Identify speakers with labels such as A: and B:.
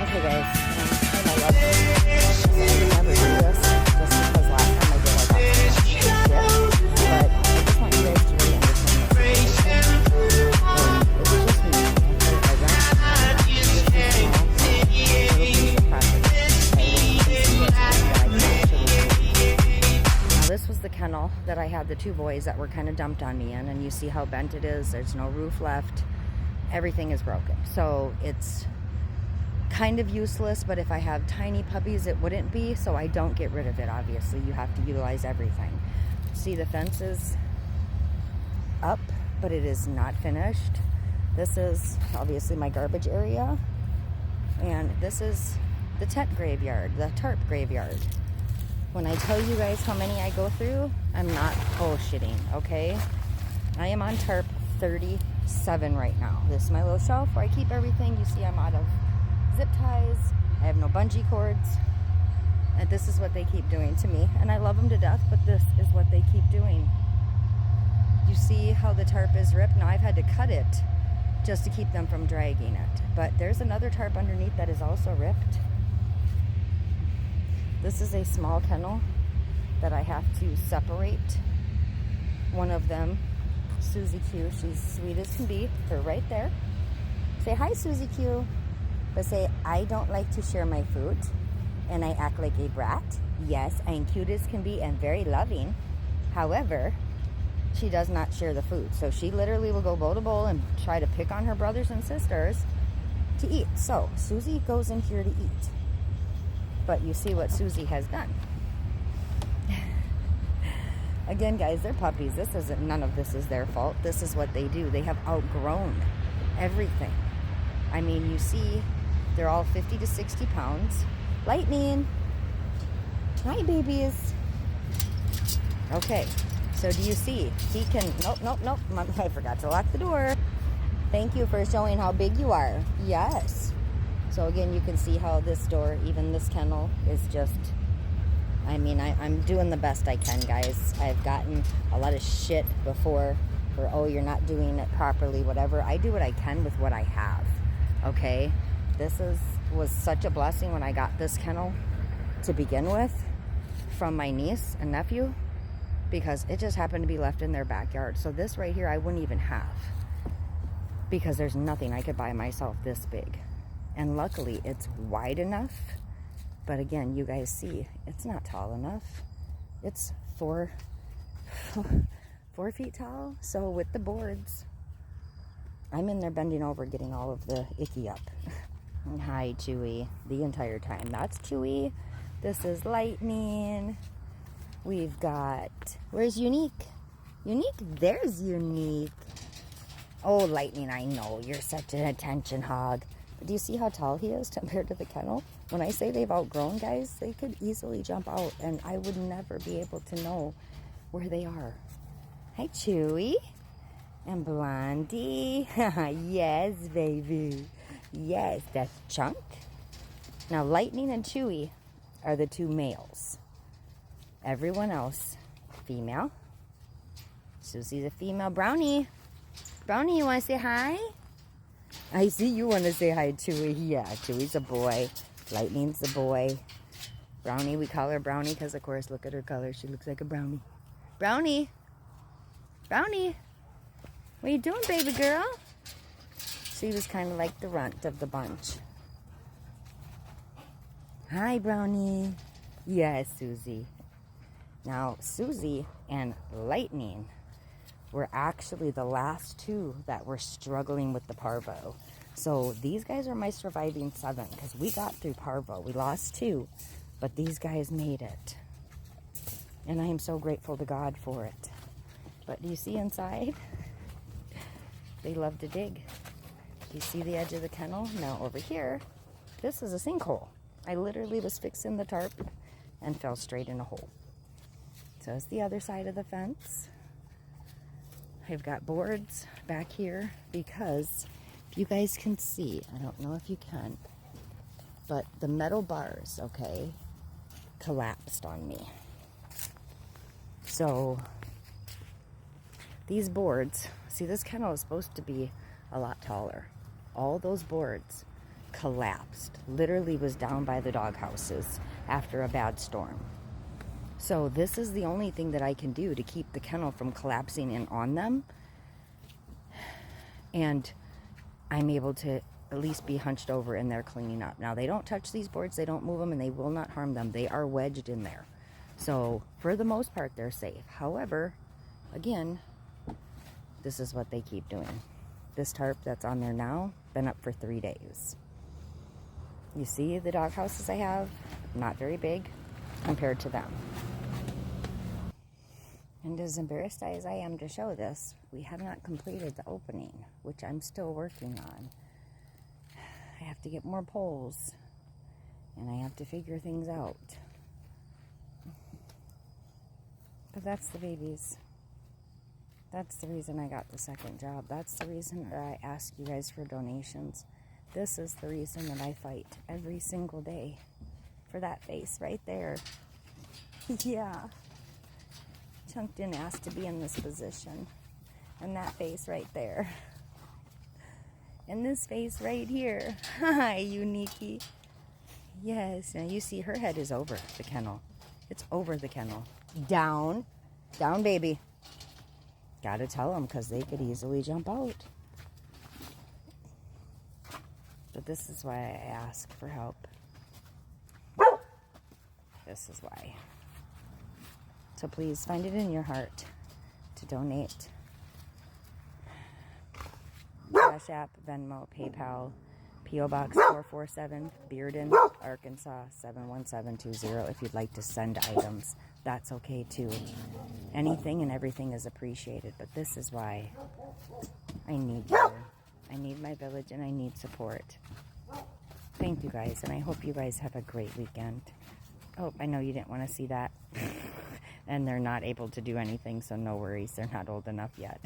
A: Okay guys, and I love this. I would never do this just because last time I did I got so much shit. But I just want you guys to really understand this situation. It's just me. I rent just a small little piece of property. Now this was the kennel that I had the two boys that were kind of dumped on me in, and you see how bent it is. There's no roof left. Everything is broken. So it's kind of useless, but if I have tiny puppies it wouldn't be, so I don't get rid of it. Obviously you have to utilize everything. See, the fence is up, but it is not finished. This is obviously my garbage area, and this is the tent graveyard, the tarp graveyard. When I tell you guys how many I go through, I'm not bullshitting, okay? I am on tarp 37 right now. This is my little shelf where I keep everything. You see I'm out of zip ties. I have no bungee cords. And this is what they keep doing to me. And I love them to death, but this is what they keep doing. You see how the tarp is ripped? Now I've had to cut it just to keep them from dragging it. But there's another tarp underneath that is also ripped. This is a small kennel that I have to separate. One of them, Susie Q, she's sweet as can be. Her right there. Say hi, Susie Q. But say, I don't like to share my food, and I act like a brat. Yes, I am cute as can be and very loving. However, she does not share the food. So she literally will go bowl to bowl and try to pick on her brothers and sisters to eat. So Susie goes in here to eat. But you see what Susie has done. Again, guys, they're puppies. None of this is their fault. This is what they do. They have outgrown everything. I mean, you see, they're all 50 to 60 pounds. Lightning. Hi, babies. Okay, so do you see? He can, nope. I forgot to lock the door. Thank you for showing how big you are. Yes. So again, you can see how this door, even this kennel, is just, I mean, I'm doing the best I can, guys. I've gotten a lot of shit before for, oh, you're not doing it properly, whatever. I do what I can with what I have, okay? This was such a blessing when I got this kennel to begin with from my niece and nephew, because it just happened to be left in their backyard. So this right here, I wouldn't even have, because there's nothing I could buy myself this big. And luckily, it's wide enough. But again, you guys see, it's not tall enough. It's 4 feet tall. So with the boards, I'm in there bending over, getting all of the icky up. Hi, Chewy, the entire time. That's Chewy. This is Lightning. We've got, where's Unique? Unique, there's Unique. Oh, Lightning, I know, you're such an attention hog. Do you see how tall he is compared to the kennel? When I say they've outgrown, guys, they could easily jump out, and I would never be able to know where they are. Hi, Chewy. And Blondie. Yes, baby. Yes, that's Chunk. Now, Lightning and Chewy are the two males. Everyone else, female. Susie's a female. Brownie. Brownie, you want to say hi? I see you want to say hi, Chewy. Yeah, Chewy's a boy. Lightning's a boy. Brownie, we call her Brownie because, of course, look at her color. She looks like a brownie. Brownie. Brownie. What are you doing, baby girl? She was kind of like the runt of the bunch. Hi, Brownie. Yes, Susie. Now, Susie and Lightning were actually the last two that were struggling with the parvo. So these guys are my surviving 7, because we got through parvo. We lost 2, but these guys made it. And I am so grateful to God for it. But do you see inside? They love to dig. Do you see the edge of the kennel? Now over here, this is a sinkhole. I literally was fixing the tarp and fell straight in a hole. So it's the other side of the fence. I've got boards back here because if you guys can see, I don't know if you can, but the metal bars, okay, collapsed on me. So these boards, see, this kennel is supposed to be a lot taller. All those boards collapsed. Literally was down by the dog houses after a bad storm. So this is the only thing that I can do to keep the kennel from collapsing in on them. And I'm able to at least be hunched over in there cleaning up. Now, they don't touch these boards, they don't move them, and they will not harm them. They are wedged in there. So, for the most part, they're safe. However, again, this is what they keep doing. This tarp that's on there now, been up for 3 days. You see the dog houses I have? Not very big compared to them. And as embarrassed as I am to show this, we have not completed the opening, which I'm still working on. I have to get more poles, and I have to figure things out. But that's the babies. That's the reason I got the second job. That's the reason that I ask you guys for donations. This is the reason that I fight every single day for that face right there. Yeah. Chunk didn't ask to be in this position. And that face right there. And this face right here. Hi, Unique. Yes, now you see her head is over the kennel. It's over the kennel. Down. Down, baby. Gotta tell them because they could easily jump out. But this is why I ask for help. This is why. So please find it in your heart to donate. Cash App, Venmo, PayPal, P.O. Box 447, Bearden, Arkansas 71720. If you'd like to send items, that's okay too. Anything and everything is appreciated, but this is why I need you. I need my village and I need support. Thank you guys, and I hope you guys have a great weekend. Oh, I know you didn't want to see that. And they're not able to do anything, so no worries. They're not old enough yet.